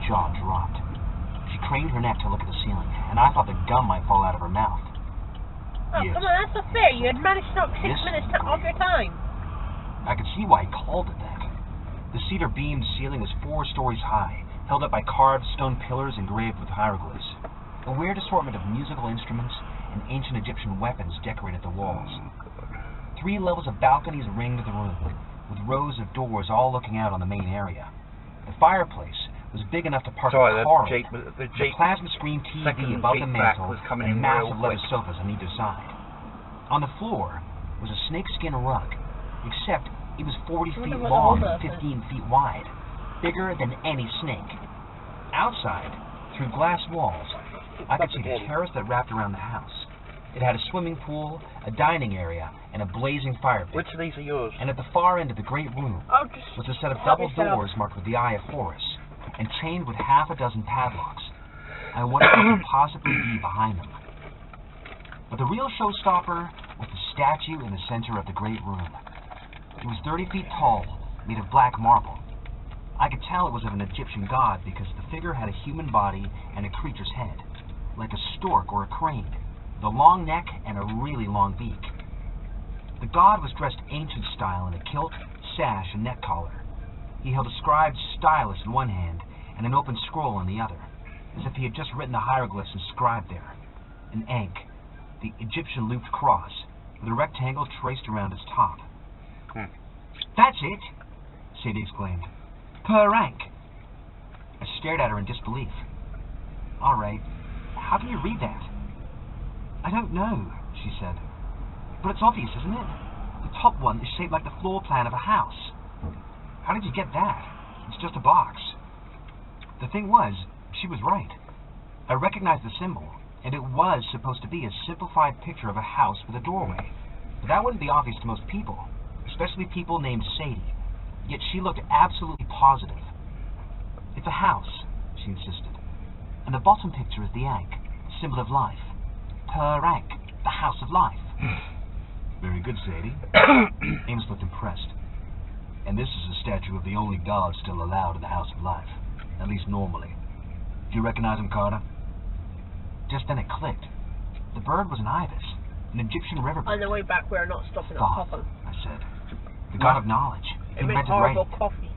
jaw dropped. She craned her neck to look at the ceiling, and I thought the gum might fall out of her mouth. Oh, Yes. come on, that's not fair. You had managed to knock 6 minutes off your time. I could see why he called it that. The cedar-beamed ceiling was 4 stories high, held up by carved stone pillars engraved with hieroglyphs. A weird assortment of musical instruments and ancient Egyptian weapons decorated the walls. 3 levels of balconies ringed the room, with rows of doors all looking out on the main area. The fireplace was big enough to park a car in. The plasma screen TV above the mantel and massive leather sofas on either side. On the floor was a snakeskin rug, except it was 40 feet long and 15 feet wide, bigger than any snake. Outside, through glass walls, I could see the terrace that wrapped around the house. It had a swimming pool, a dining area, and a blazing fire pit. Which of these are yours? And at the far end of the great room was a set of double doors marked with the Eye of Horus, and chained with half a dozen padlocks. I wondered what could possibly be behind them. But the real showstopper was the statue in the center of the great room. It was 30 feet tall, made of black marble. I could tell it was of an Egyptian god because the figure had a human body and a creature's head, like a stork or a crane, with a long neck and a really long beak. The god was dressed ancient style in a kilt, sash, and neck collar. He held a scribe's stylus in one hand and an open scroll in the other, as if he had just written the hieroglyphs inscribed there. An ankh, the Egyptian looped cross, with a rectangle traced around its top. That's it, Sadie exclaimed. Per rank. I stared at her in disbelief. All right, how can you read that? I don't know, she said. But it's obvious, isn't it? The top one is shaped like the floor plan of a house. How did you get that? It's just a box. The thing was, she was right. I recognized the symbol, and it was supposed to be a simplified picture of a house with a doorway. But that wouldn't be obvious to most people, especially people named Sadie. Yet she looked absolutely positive. It's a house, she insisted. And the bottom picture is the ankh, symbol of life. Per ankh, the house of life. Very good, Sadie. Amos looked impressed. And this is a statue of the only god still allowed in the house of life. At least normally. Do you recognize him, Carter? Just then it clicked. The bird was an ibis, an Egyptian river bird. On the way back, we're not stopping at Coffin. I said. The god of knowledge. It makes horrible coffee.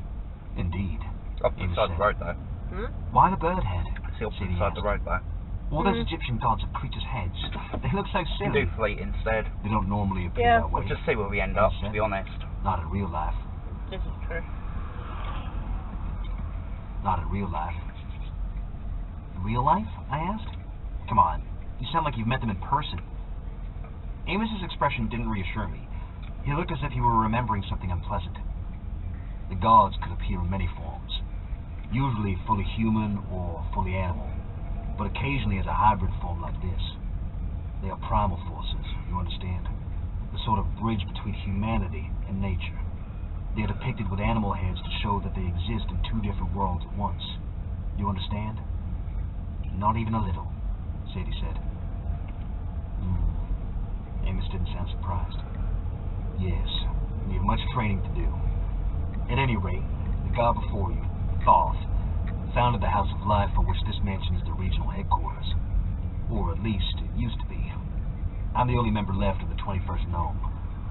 Indeed. Up beside the road, though. Why the bird head? It's the opposite side of the road, though. All those Egyptian gods have creatures' heads. They look so silly. You can do fleet instead. They don't normally appear that way. We'll just see where we end up, to be honest. Not in real life. This is true. Not in real life. In real life? I asked. Come on. You sound like you've met them in person. Amos's expression didn't reassure me. He looked as if he were remembering something unpleasant. The gods could appear in many forms. Usually fully human or fully animal. But occasionally as a hybrid form like this. They are primal forces, you understand? The sort of bridge between humanity and nature. They are depicted with animal heads to show that they exist in 2 different worlds at once. You understand? Not even a little, Sadie said. Amos didn't sound surprised. Yes, you have much training to do. At any rate, the god before you, Thoth, founded the House of Life for which this mansion is the regional headquarters. Or at least, it used to be. I'm the only member left of the 21st Gnome,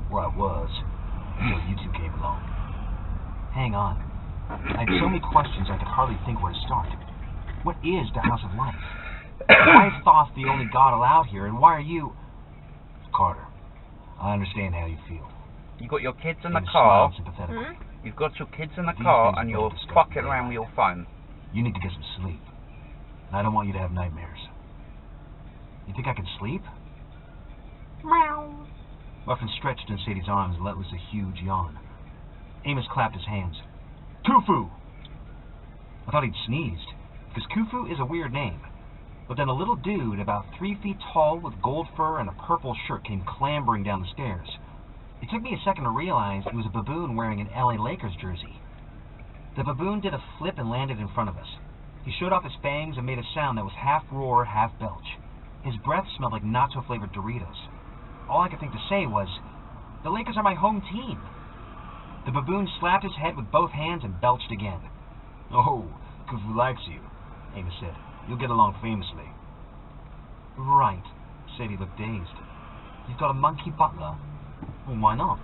where I was, until you 2 came along. Hang on. I had so many questions I could hardly think where to start. What is the House of Life? Why is Thoth the only god allowed here, and why are you... Carter, I understand how you feel. You got your kids in the car. Sympathetically. You've got your kids in the car, and you're fucking around with your phone. You need to get some sleep. And I don't want you to have nightmares. You think I can sleep? Meow. Muffin stretched in Sadie's arms and let loose a huge yawn. Amos clapped his hands. Khufu! I thought he'd sneezed, because Khufu is a weird name. But then a little dude about 3 feet tall with gold fur and a purple shirt came clambering down the stairs. It took me a second to realize he was a baboon wearing an LA Lakers jersey. The baboon did a flip and landed in front of us. He showed off his fangs and made a sound that was half roar, half belch. His breath smelled like nacho-flavored Doritos. All I could think to say was, the Lakers are my home team. The baboon slapped his head with both hands and belched again. Oh, Khufu likes you, Amos said. You'll get along famously. Right. Sadie looked dazed. You've got a monkey butler? Well, why not?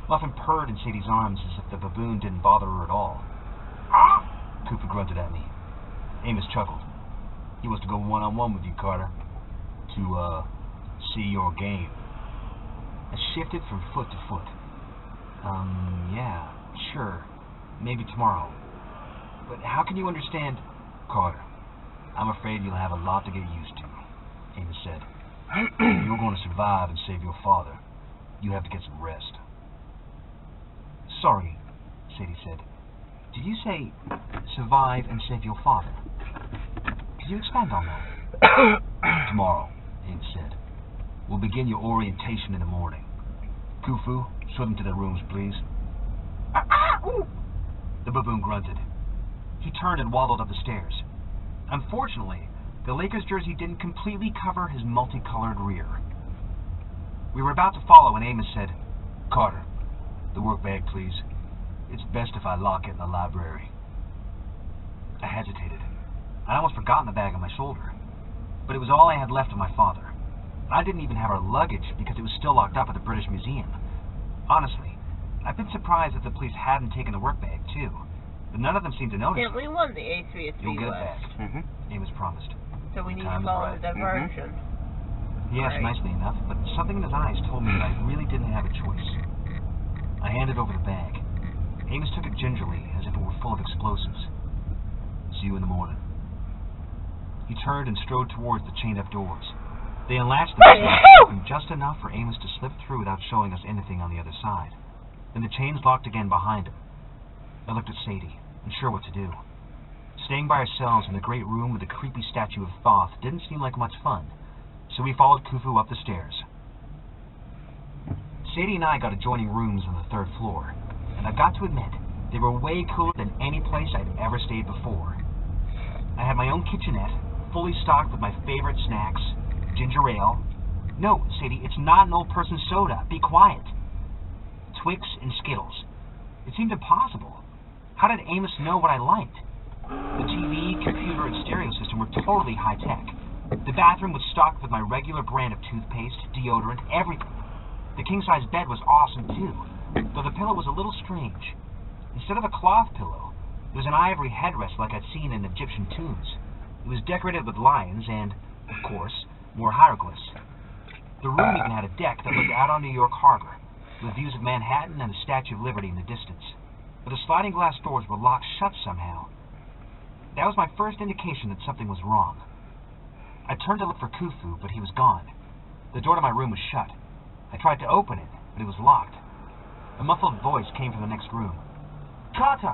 Muffin purred in Sadie's arms as if the baboon didn't bother her at all. Khufu grunted at me. Amos chuckled. He wants to go one-on-one with you, Carter. To, see your game. I shifted from foot to foot. Yeah, sure. Maybe tomorrow. But how can you understand... Carter, I'm afraid you'll have a lot to get used to, Amos said. You're going to survive and save your father. You have to get some rest. Sorry, Sadie said. Did you say survive and save your father? Could you expand on that? Tomorrow, Amos said. We'll begin your orientation in the morning. Khufu, show them to their rooms, please. The baboon grunted. He turned and waddled up the stairs. Unfortunately, the Lakers jersey didn't completely cover his multicolored rear. We were about to follow when Amos said, Carter, the work bag, please. It's best if I lock it in the library. I hesitated. I'd almost forgotten the bag on my shoulder. But it was all I had left of my father. I didn't even have our luggage because it was still locked up at the British Museum. Honestly, I've been surprised that the police hadn't taken the work bag, too. But none of them seemed to notice. Yeah, we won the A303 You'll get it West. back, Amos promised. So we need to Time is follow right. the diversion. He asked nicely enough, but something in his eyes told me that I really didn't have a choice. I handed over the bag. Amos took it gingerly, as if it were full of explosives. See you in the morning. He turned and strode towards the chained-up doors. They unlatched them just enough for Amos to slip through without showing us anything on the other side. Then the chains locked again behind him. I looked at Sadie, unsure what to do. Staying by ourselves in the great room with the creepy statue of Thoth didn't seem like much fun, so we followed Khufu up the stairs. Sadie and I got adjoining rooms on the 3rd floor, and I've got to admit, they were way cooler than any place I'd ever stayed before. I had my own kitchenette, fully stocked with my favorite snacks, ginger ale. No, Sadie, it's not an old person's soda. Be quiet. Twix and Skittles. It seemed impossible. How did Amos know what I liked? The TV, computer, and stereo system were totally high-tech. The bathroom was stocked with my regular brand of toothpaste, deodorant, everything. The king-size bed was awesome, too, though the pillow was a little strange. Instead of a cloth pillow, it was an ivory headrest like I'd seen in Egyptian tombs. It was decorated with lions and, of course, more hieroglyphs. The room even had a deck that looked out on New York Harbor, with views of Manhattan and the Statue of Liberty in the distance. But the sliding glass doors were locked shut somehow. That was my first indication that something was wrong. I turned to look for Khufu, but he was gone. The door to my room was shut. I tried to open it, but it was locked. A muffled voice came from the next room. Carter!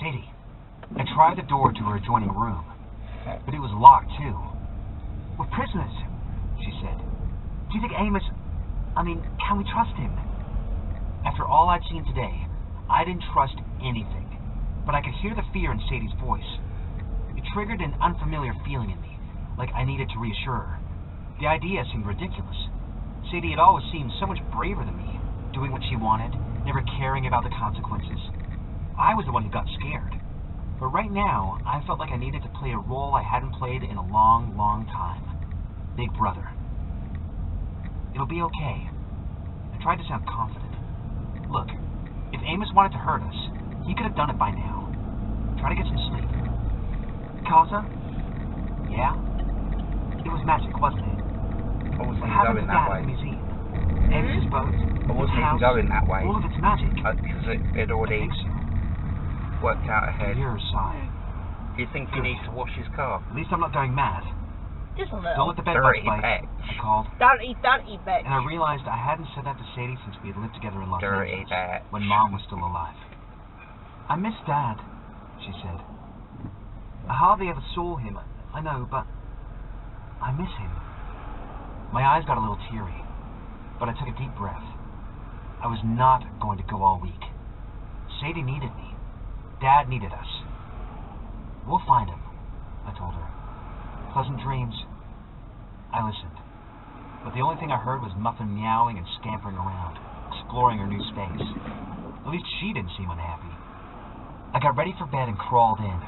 Sadie. I tried the door to her adjoining room, but it was locked, too. We're prisoners, she said. Do you think Amos... can we trust him? After all I'd seen today, I didn't trust anything, but I could hear the fear in Sadie's voice. It triggered an unfamiliar feeling in me, like I needed to reassure her. The idea seemed ridiculous. Sadie had always seemed so much braver than me, doing what she wanted, never caring about the consequences. I was the one who got scared. But right now, I felt like I needed to play a role I hadn't played in a long, long time. Big brother. It'll be okay. I tried to sound confident. Look, if Amos wanted to hurt us, he could have done it by now. Try to get some sleep. Carter? Yeah? It was magic, wasn't it? I wasn't What happened going to that Dad way. at the museum? Amos's boat? I wasn't his even house, going that way. all of its magic. Because it I already think so. worked out I ahead. hear her sigh. Do you think he needs to wash his car? At least I'm not going mad. Just a Don't little. let the bed bugs Dirty bite, bitch. I called. Dirty bitch. And I realized I hadn't said that to Sadie since we had lived together in Los Dirty Angeles, bitch. when Mom was still alive. I miss Dad, she said. I hardly ever saw him, I know, but I miss him. My eyes got a little teary, but I took a deep breath. I was not going to go all week. Sadie needed me. Dad needed us. We'll find him, I told her. Pleasant dreams. I listened, but the only thing I heard was Muffin meowing and scampering around, exploring her new space. At least she didn't seem unhappy. I got ready for bed and crawled in.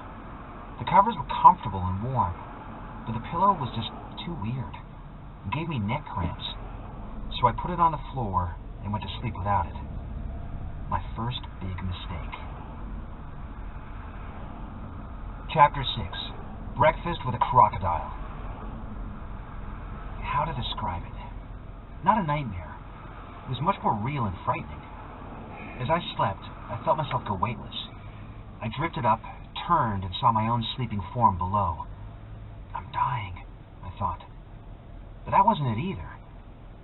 The covers were comfortable and warm, but the pillow was just too weird. It gave me neck cramps, so I put it on the floor and went to sleep without it. My first big mistake. Chapter 6. Breakfast with a Crocodile. How to describe it? Not a nightmare. It was much more real and frightening. As I slept, I felt myself go weightless. I drifted up, turned, and saw my own sleeping form below. I'm dying, I thought. But that wasn't it either.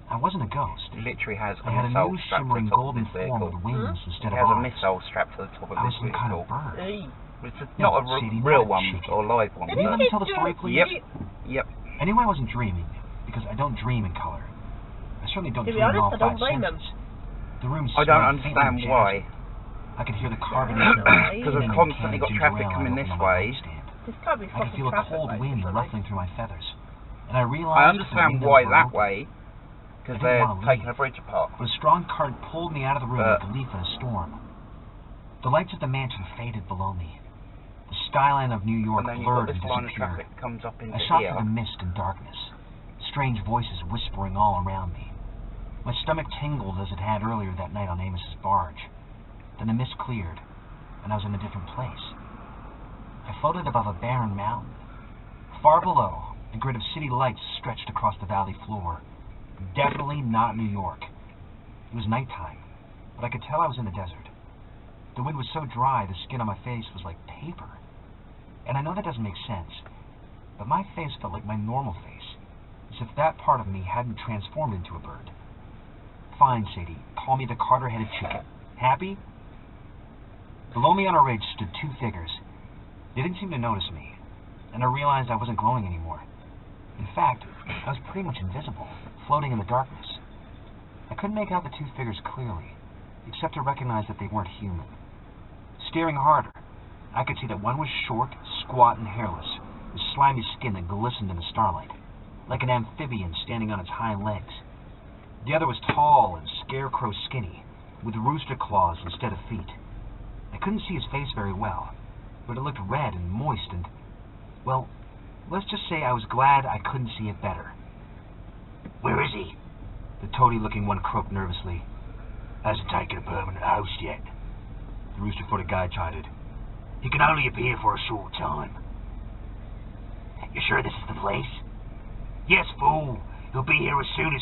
I wasn't a ghost. It literally has a I had a missile new strapped to shimmering the top of golden this form vehicle. with wings instead It of has a eyes. missile strapped to the top of I this was some kind vehicle. of bird. Hey. It's No, not a Sadie, real not one chicken. or live one. Will you let me tell the story, please? Yep. Yep. I knew I wasn't dreaming, because I don't dream in color. I certainly don't To be dream in honest, all I don't five blame them. senses. The room I don't smelled faintly understand of why. jazz. I could hear the carbonation Because I've constantly got traffic coming this way. There's probably I could fucking feel a traffic cold lights wind or something. ruffling through my feathers, and I I realized understand the why windows were that open. way. Because I didn't they're want to taking leave. a bridge apart. But a strong current pulled me out of the room But- like a leaf in a storm. The lights of the mansion faded below me. The skyline of New York And then you've got blurred this and line of disappeared. traffic that comes up into I shot here. through the mist and darkness, strange voices whispering all around me. My stomach tingled as it had earlier that night on Amos's barge. Then the mist cleared, and I was in a different place. I floated above a barren mountain. Far below, a grid of city lights stretched across the valley floor. Definitely not New York. It was nighttime, but I could tell I was in the desert. The wind was so dry, the skin on my face was like paper. And I know that doesn't make sense, but my face felt like my normal face, as if that part of me hadn't transformed into a bird. Fine, Sadie, call me the Carter-headed chicken. Happy? Below me on a ridge stood two figures. They didn't seem to notice me, and I realized I wasn't glowing anymore. In fact, I was pretty much invisible, floating in the darkness. I couldn't make out the two figures clearly, except to recognize that they weren't human. Staring harder, I could see that one was short, squat, and hairless, with slimy skin that glistened in the starlight, like an amphibian standing on its hind legs. The other was tall and scarecrow skinny, with rooster claws instead of feet. I couldn't see his face very well, but it looked red and moist and, well, let's just say I was glad I couldn't see it better. "Where is he?" The toady-looking one croaked nervously. "Hasn't taken a permanent host yet," the rooster-footed guy chided. "He can only appear for a short time." "You sure this is the place?" "Yes, fool. He'll be here as soon as..."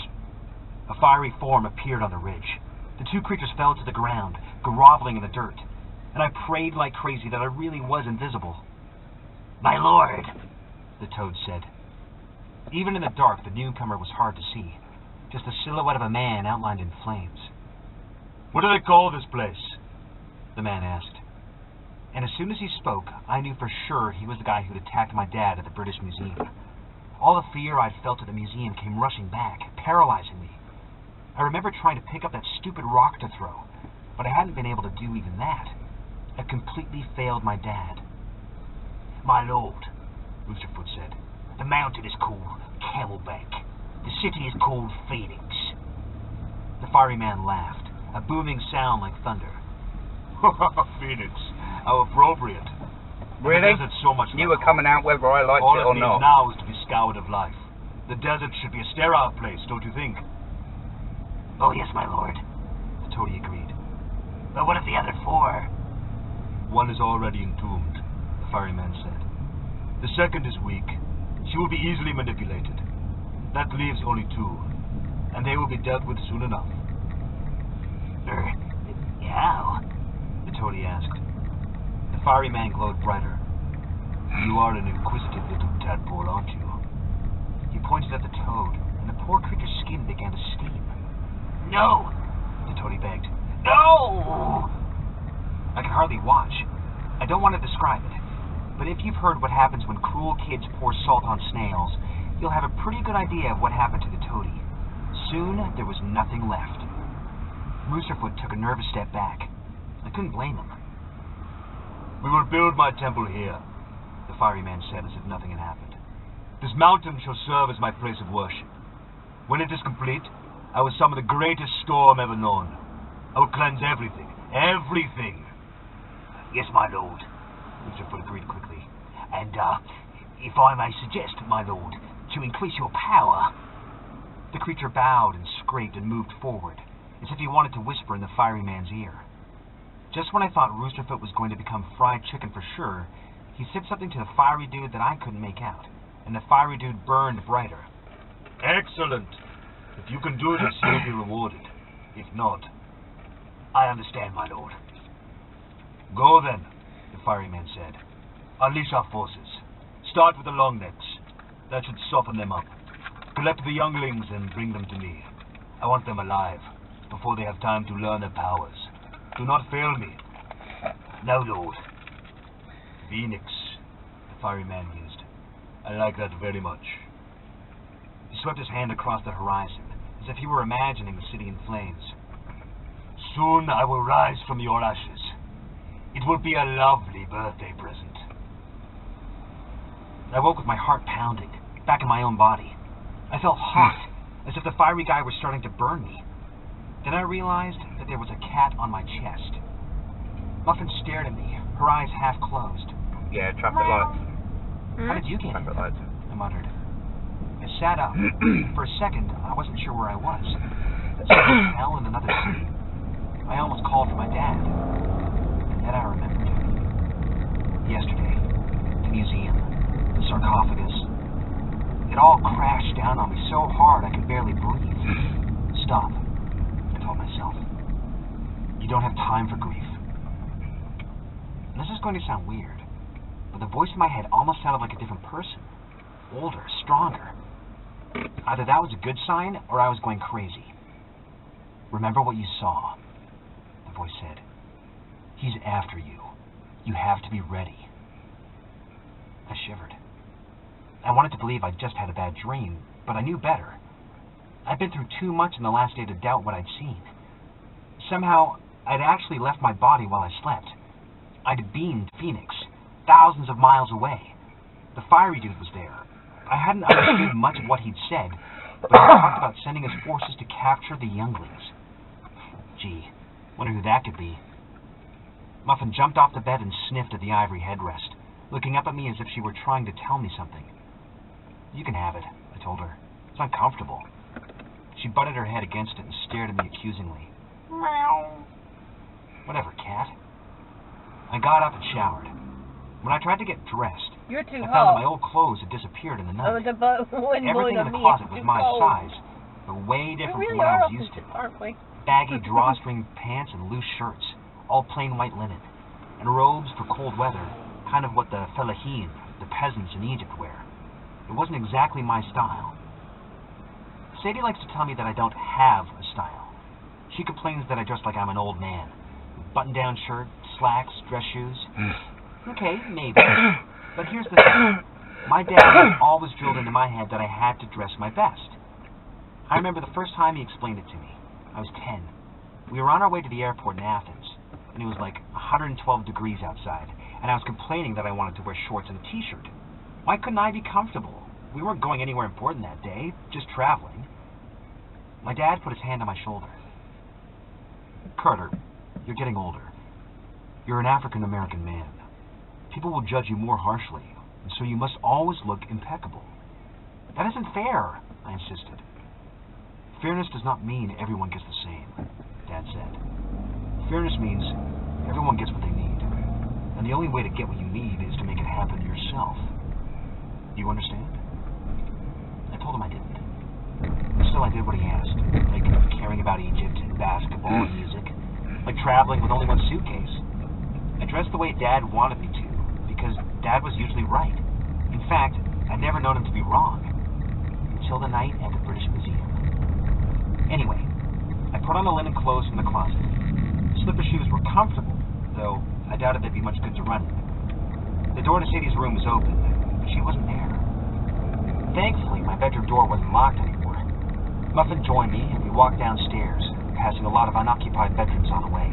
A fiery form appeared on the ridge. The two creatures fell to the ground, groveling in the dirt, and I prayed like crazy that I really was invisible. "My lord," the toad said. Even in the dark, the newcomer was hard to see, just the silhouette of a man outlined in flames. "What do they call this place?" the man asked. And as soon as he spoke, I knew for sure he was the guy who'd attacked my dad at the British Museum. All the fear I'd felt at the museum came rushing back, paralyzing me. I remember trying to pick up that stupid rock to throw, but I hadn't been able to do even that. I completely failed my dad. "My lord," Roosterfoot said, "the mountain is called Camelback. The city is called Phoenix." The fiery man laughed, a booming sound like thunder. "Phoenix, how appropriate. Really? The desert's so much You like were coming out whether I liked all it or it not. needs now is to be scoured of life. The desert should be a sterile place, don't you think?" "Oh, yes, my lord," the toady agreed. "But what of the other four?" "One is already entombed," the fiery man said. "The second is weak. She will be easily manipulated. That leaves only two, and they will be dealt with soon enough." How?" the toady asked. The fiery man glowed brighter. "You are an inquisitive little tadpole, aren't you?" He pointed at the toad, and the poor creature's skin began to steam. "No!" the toady begged. "No!" I can hardly watch. I don't want to describe it, but if you've heard what happens when cruel kids pour salt on snails, you'll have a pretty good idea of what happened to the toady. Soon, there was nothing left. Roosterfoot took a nervous step back. I couldn't blame him. "We will build my temple here," the fiery man said as if nothing had happened. "This mountain shall serve as my place of worship. When it is complete, I will summon the greatest storm ever known. I will cleanse everything. Everything." "Yes, my lord," Roosterfoot agreed quickly. And, if I may suggest, my lord, to increase your power... The creature bowed and scraped and moved forward, as if he wanted to whisper in the fiery man's ear. Just when I thought Roosterfoot was going to become fried chicken for sure, he said something to the fiery dude that I couldn't make out, and the fiery dude burned brighter. Excellent. If you can do this, you'll be rewarded. If not, I understand, my lord. Go then, the fiery man said. Unleash our forces. Start with the long necks. That should soften them up. Collect the younglings and bring them to me. I want them alive, before they have time to learn their powers. Do not fail me. No, lord. Phoenix, the fiery man mused. I like that very much. He swept his hand across the horizon, as if he were imagining the city in flames. Soon I will rise from your ashes. It will be a lovely birthday present. I woke with my heart pounding, back in my own body. I felt hot, as if the fiery guy was starting to burn me. Then I realized that there was a cat on my chest. Muffin stared at me, her eyes half closed. Yeah, traffic lights. How did you get it? Traffic lights. I muttered. I sat up. For a second, I wasn't sure where I was. Some hell in another city. I almost called for my dad. And then I remembered. Yesterday, the museum, the sarcophagus. It all crashed down on me so hard I could barely breathe. Stop, I told myself. You don't have time for grief. And this is going to sound weird, but the voice in my head almost sounded like a different person. Older, stronger. Either that was a good sign, or I was going crazy. Remember what you saw, the voice said. He's after you. You have to be ready. I shivered. I wanted to believe I'd just had a bad dream, but I knew better. I'd been through too much in the last day to doubt what I'd seen. Somehow, I'd actually left my body while I slept. I'd beamed Phoenix, thousands of miles away. The fiery dude was there. I hadn't understood much of what he'd said, but he talked about sending his forces to capture the younglings. Gee, wonder who that could be. Muffin jumped off the bed and sniffed at the ivory headrest, looking up at me as if she were trying to tell me something. You can have it, I told her. It's uncomfortable. She butted her head against it and stared at me accusingly. Meow. Whatever, cat. I got up and showered. When I tried to get dressed, You're too I found that hot. my old clothes had disappeared in the night. Everything in the closet was my size, but way different from what I was used to. Aren't we? Baggy drawstring pants and loose shirts, all plain white linen, and robes for cold weather, kind of what the fellahin, the peasants in Egypt, wear. It wasn't exactly my style. Sadie likes to tell me that I don't have a style. She complains that I dress like I'm an old man. Button-down shirt, slacks, dress shoes. Okay, maybe. But here's the thing. My dad had always drilled into my head that I had to dress my best. I remember the first time he explained it to me. I was 10. We were on our way to the airport in Athens, and it was like 112 degrees outside, and I was complaining that I wanted to wear shorts and a t-shirt. Why couldn't I be comfortable? We weren't going anywhere important that day, just traveling. My dad put his hand on my shoulder. Carter, you're getting older. You're an African-American man. People will judge you more harshly, and so you must always look impeccable. That isn't fair, I insisted. Fairness does not mean everyone gets the same, Dad said. Fairness means everyone gets what they need, and the only way to get what you need is to make it happen yourself. Do you understand? I told him I didn't. Still, I did what he asked, like caring about Egypt and basketball and music, like traveling with only one suitcase. I dressed the way Dad wanted me to, because Dad was usually right. In fact, I'd never known him to be wrong, until the night at the British Museum. Anyway, I put on the linen clothes from the closet. Slipper shoes were comfortable, though I doubted they'd be much good to run in. The door to Sadie's room was open, but she wasn't there. Thankfully, my bedroom door wasn't locked anymore. Muffin joined me, and we walked downstairs, passing a lot of unoccupied bedrooms on the way.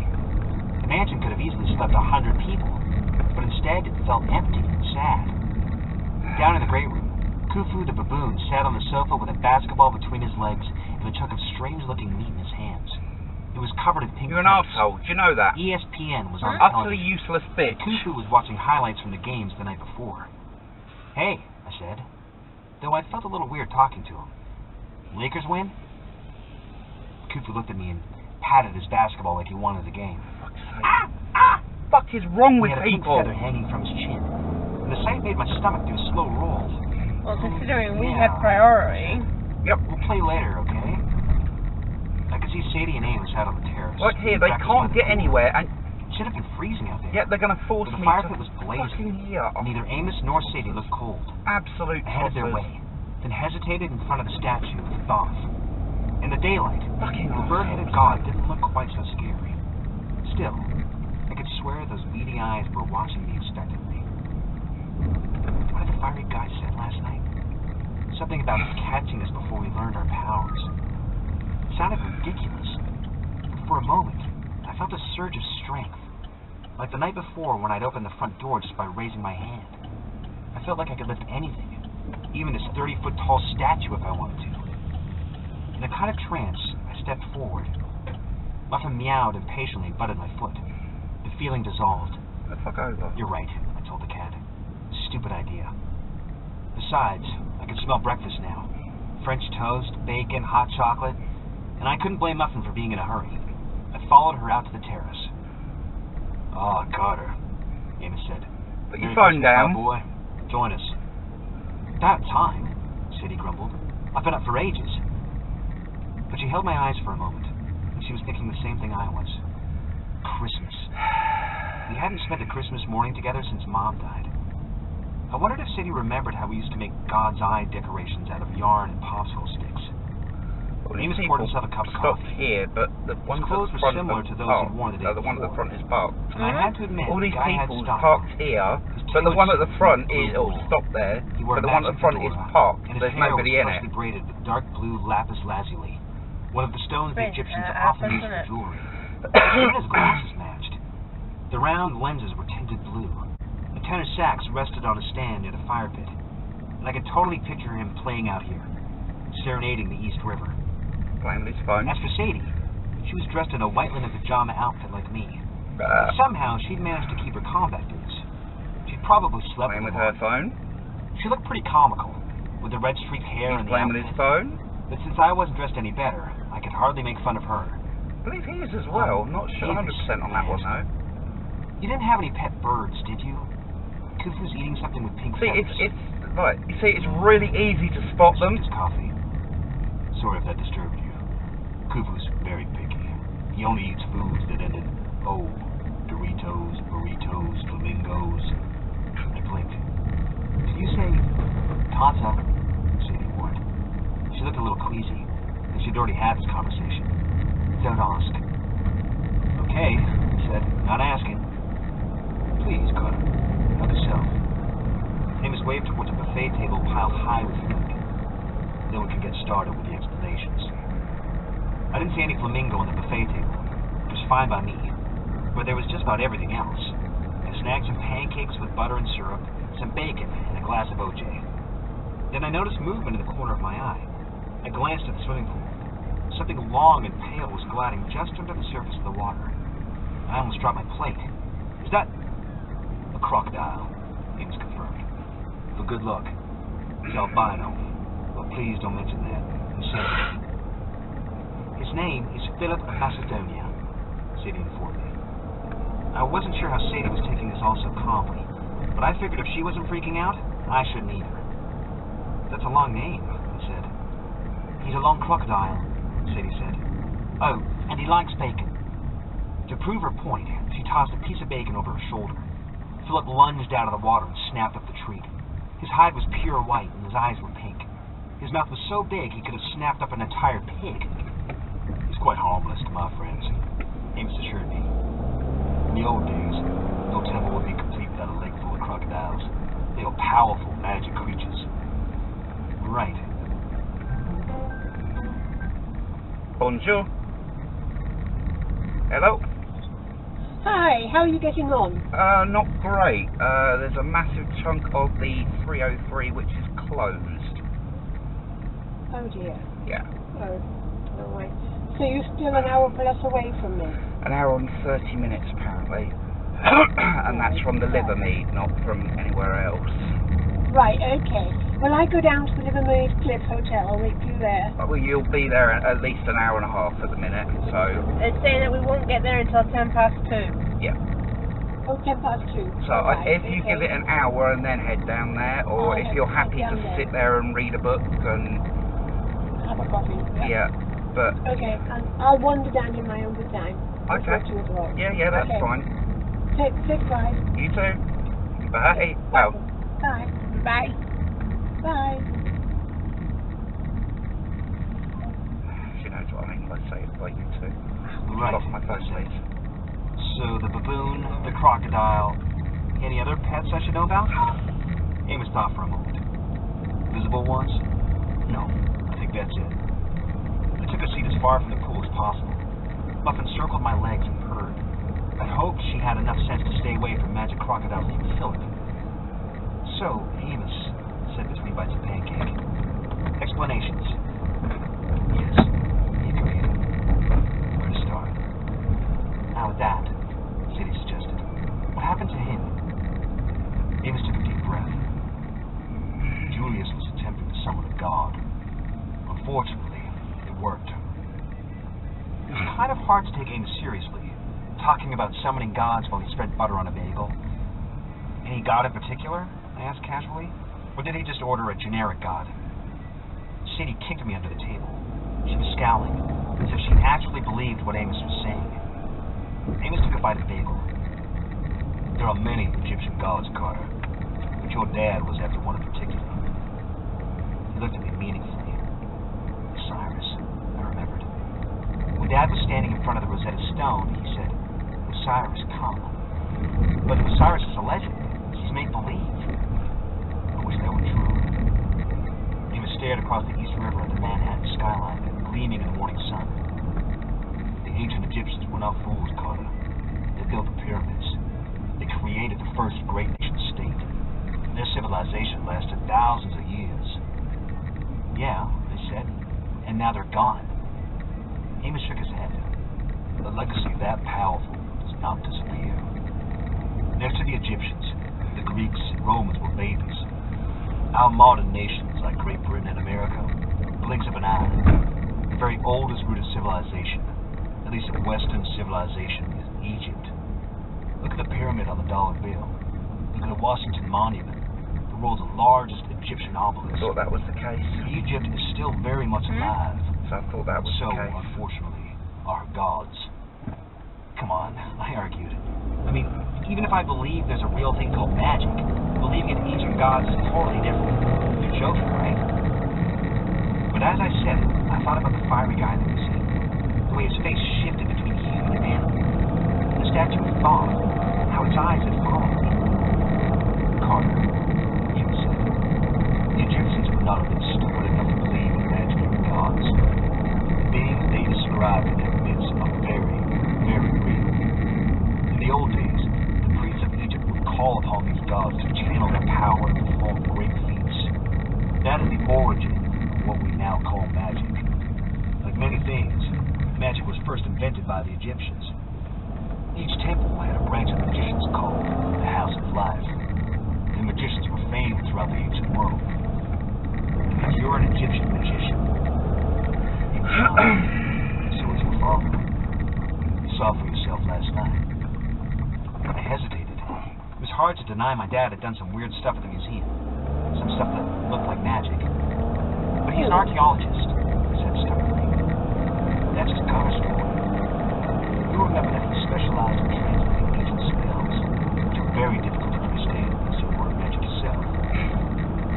The mansion could have easily slept 100 people, but instead it felt empty and sad. Down in the great room, Khufu the baboon sat on the sofa with a basketball between his legs and a chunk of strange-looking meat in his hands. It was covered in pink You're an feathers. arsehole, do you know that? ESPN was on Utterly television. useless bitch. Khufu was watching highlights from the games the night before. Hey, I said, though I felt a little weird talking to him. Lakers win? Khufu looked at me and patted his basketball like he wanted the game. Fuck is wrong with He had a pink people? feather hanging from his chin, and the sight made my stomach do a slow roll. Well, considering we Yeah. have priority. Yep. We'll play later, okay? I could see Sadie and Amos out on the terrace. Right here, they Breakfast by can't the get pool. anywhere, and It should have been freezing out there. yet they're going to force But the me fire to pit was blazing. fucking here. Neither Amos nor Sadie looked cold. Absolute I headed their tossers. way, then hesitated in front of the statue of Thoth. In the daylight, Fucking the bird-headed god didn't look quite so scary. Still, I could swear those beady eyes were watching me expectantly. What had the fiery guy said last night? Something about catching us before we learned our powers. It sounded ridiculous. But for a moment, I felt a surge of strength. Like the night before when I'd opened the front door just by raising my hand. I felt like I could lift anything, even this 30-foot tall statue if I wanted to. In a kind of trance, I stepped forward. Muffin meowed impatiently and butted my foot. The feeling dissolved. The fuck over. You're right, I told the cat. Stupid idea. Besides, I could smell breakfast now. French toast, bacon, hot chocolate, and I couldn't blame Muffin for being in a hurry. I followed her out to the terrace. "Ah, Carter," Amos said. Put your "Merry phone Christmas, down. my boy. Join us." "About time," Sadie grumbled. "I've been up for ages." But she held my eyes for a moment, and she was thinking the same thing I was. Christmas. We hadn't spent a Christmas morning together since Mom died. I wondered if Sadie remembered how we used to make God's eye decorations out of yarn and popsicle sticks. Well, Amos these poured people himself a cup of stopped coffee. here, but the ones at clothes the were front similar are to those parked. he'd worn the day The one at the before. front is parked. And I had to admit, All the these guy had people stopped. parked here, but the one at the front is stopped there. He wore But a the one at the matching front is fedora, parked. and his There's hair nobody was in freshly it. braided with dark blue lapis lazuli, one of the stones the Great, Egyptians often happens, used for isn't it? jewelry. Even his glasses matched. The round lenses were tinted blue. A tenor sax rested on a stand near the fire pit, and I could totally picture him playing out here, serenading the East River. Playing with his phone. As for Sadie, she was dressed in a white linen pajama outfit like me. Uh, Somehow, she'd managed to keep her combat boots. She'd probably slept playing with them her on. phone. She looked pretty comical, with the red streaked hair He's and the playing with his outfit. phone. But since I wasn't dressed any better, I could hardly make fun of her. I believe he is as well. Not sure 100% on that one though. You didn't have any pet birds, did you? Khufu's eating something with pink See, feathers. it's right. You see, it's really easy to spot them. His coffee. Sorry if that disturbed you. Khufu's very picky. He only eats foods that end in O. Doritos, burritos, flamingos. I blinked. Did you say Tata? Sadie warned. She looked a little queasy, and she'd already had this conversation. Don't ask. Okay, I said, not asking. Please, Carter. Help yourself. Amos waved towards a buffet table piled high with food. Then we could get started with the explanations. I didn't see any flamingo on the buffet table, which was fine by me, but there was just about everything else. I snagged some pancakes with butter and syrup, some bacon, and a glass of OJ. Then I noticed movement in the corner of my eye. I glanced at the swimming pool. Something long and pale was gliding just under the surface of the water. I almost dropped my plate. Is that a crocodile? Amos confirmed. For good luck. It's albino. But please don't mention that. He said it. His name is Philip of Macedonia, Sadie informed me. I wasn't sure how Sadie was taking this all so calmly, but I figured if she wasn't freaking out, I shouldn't either. That's a long name, I said. He's a long crocodile, Sadie said. Oh, and he likes bacon. To prove her point, she tossed a piece of bacon over her shoulder. Philip lunged out of the water and snapped up the treat. His hide was pure white and his eyes were pink. His mouth was so big he could have snapped up an entire pig. He's quite harmless to my friends, Amos assured me. In the old days, no temple would be complete without a lake full of crocodiles. They are powerful, magic creatures. Right. Bonjour. Hello. Hi, how are you getting on? Not great. There's a massive chunk of the 303 which is closed. Oh dear. Yeah. Oh, alright. So you're still an hour plus away from me? An hour and 30 minutes apparently. And that's from the liver meat, not from anywhere else. Right, okay. Well, I go down to the Liver Mermaid Cliff Hotel. I'll wait for you there. Well, you'll be there at least an hour and a half at the minute, so... They're saying that we won't get there until 2:10. Yeah. Oh, 2:10. So if you give it an hour and then head down there, or if you're happy to sit there and read a book and... Have a coffee. Yeah, but... Okay, I'll wander down in my own good time. Okay. Yeah, that's fine. Take care. You too. Bye. Well... Bye. Bye. Bye. She knows what I mean by say it, like you too. Right. Off my phone, please. So the baboon, the crocodile, any other pets I should know about? Amos thought for a moment. Visible ones? No, I think that's it. I took a seat as far from the pool as possible. Muffin circled my legs and purred. I hoped she had enough sense to stay away from magic crocodiles from Philip. So, Amos, said between bites of pancake. Explanations. Yes, he agreed. Where to start? Now with that, Sadie suggested. What happened to him? Amos took a deep breath. Julius was attempting to summon a god. Unfortunately, it worked. It was kind of hard to take Amos seriously, talking about summoning gods while he spread butter on a bagel. Any god in particular? I asked casually. Or did he just order a generic god? Sadie kicked me under the table. She was scowling, as if she actually believed what Amos was saying. Amos took a bite of the bagel. There are many Egyptian gods, Carter, but your dad was after one in particular. He looked at me meaningfully. Osiris, I remembered. When Dad was standing in front of the Rosetta Stone, he said, Osiris, come. But Osiris is a legend. He's make-believe. I wish that were true. Amos stared across the East River at the Manhattan skyline, gleaming in the morning sun. The ancient Egyptians were not fools, Carter. They built the pyramids. They created the first great nation state. Their civilization lasted thousands of years. Yeah, they said, and now they're gone. Amos shook his head. A legacy that powerful does not disappear. Next to the Egyptians, the Greeks and Romans were babies. Our modern nations, like Great Britain and America, blinks of an eye. The very oldest root of civilization, at least of Western civilization, is Egypt. Look at the pyramid on the dollar bill. Look at the Washington Monument, the world's largest Egyptian obelisk. I thought that was the case. Egypt is still very much alive. So I thought that was the case. So, unfortunately, our gods. Come on, I argued. I mean, even if I believe there's a real thing called magic, believing in ancient gods is totally different. You're joking, right? But as I said it, I thought about the fiery guy in the museum. The way his face shifted between human and animal. The statue of thought, how its eyes had followed me. Carter, he said, the Egyptians would not have been stupid enough to believe in magic and gods. The beings they described in their midst are very, very real. In the old days, the priests of Egypt would call upon these gods to channel their power and perform great feats. That is the origin of what we now call magic. Like many things, magic was first invented by the Egyptians. Each temple had a branch of magicians called the House of Life. The magicians were famed throughout the ancient world. If you're an Egyptian magician, you so is your father. You saw for yourself last night. I hesitated. It was hard to deny my dad had done some weird stuff at the museum. Some stuff that looked like magic. But he's an archaeologist, I said stubbornly. That's just Carter's story. You remember that he specialized in translating ancient spells, which are very difficult to understand unless you were magic yourself.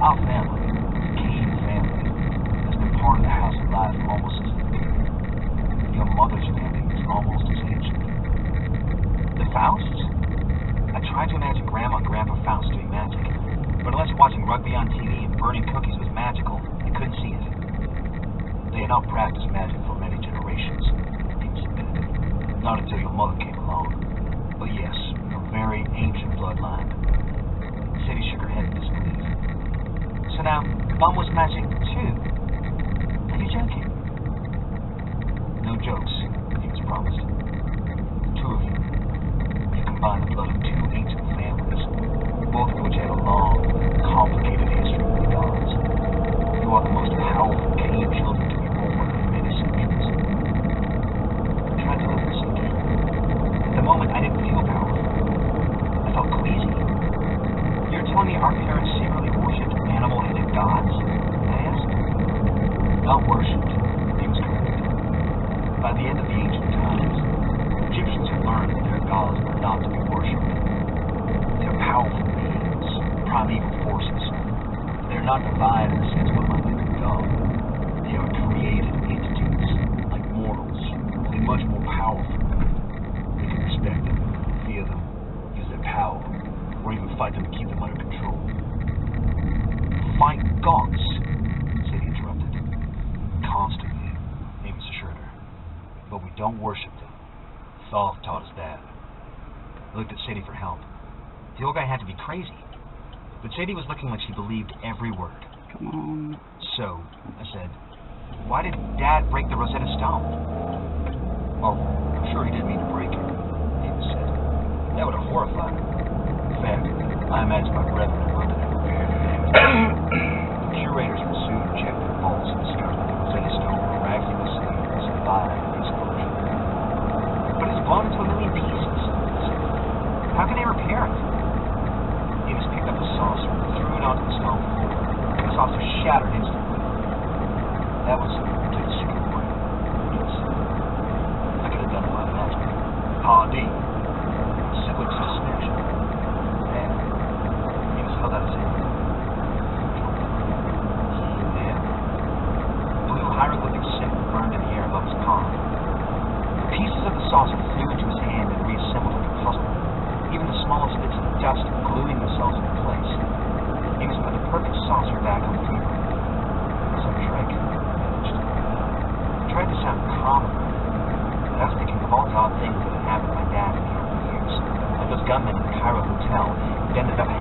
Our family, the Kane family, has been part of the House of Life almost since the beginning. Your mother's family is almost as ancient. The Fausts? I tried to imagine Grandma and Grandpa Faust doing magic, but unless watching rugby on TV and burning cookies was magical, I couldn't see it. They had not practiced magic for many generations, Amos admitted. Not until your mother came along. But yes, a very ancient bloodline. Sadie shook her head in disbelief. So now, Mom was magic too? Are you joking? No jokes, Amos promised. The two of you. You combine the blood of two ancient families, both of which had a long, complicated history with the gods. You are the most powerful cave children to be born in innocent dreams. I tried to let this sink in. At the moment, I didn't feel powerful. I felt queasy. You're telling me our parents secretly worshipped animal-headed gods? I asked. Not worshipped, he was correct. By the end of the ancient times, Egyptians had learned that their gods were not to be worshipped. They're powerful beings, primeval forces. They're not divine in the sense one might think of God. They are created entities, like mortals, only much more powerful. We can respect them, fear them, use their power, or even fight them to keep them under control. Fight gods, Sadie interrupted. Constantly, Amos assured her. But we don't worship them. Thoth taught us that. I looked at Sadie for help. The old guy had to be crazy. But Sadie was looking like she believed every word. Come on. So, I said, why did Dad break the Rosetta Stone? Well, I'm sure he didn't mean to break it, Amos said. That would have horrified him. In fact, I imagine my brethren in London had prepared for damage. The curators would soon check their vaults and discover that the Rosetta Stone miraculously survived the explosion. But it's blown into a million pieces, I said. How can they repair it? Amos picked up the saucer and threw it onto the stone floor. The saucer shattered instantly. That was too screwy, Amos said. I could have done it by magic. Hardy. Simply just a smash it. There. Amos held out his hand. There. Blue hieroglyphic set burned in the air above his palm. The pieces of the saucer flew into his hand and reassembled like a puzzle. Even the smallest bits of dust gluing themselves into place. Amos put the perfect saucer back on the table. Some trick, I managed. I tried to sound calm, but I was thinking of all the odd things that had happened to my dad in the early years. Like those gunmen in the Cairo hotel that ended up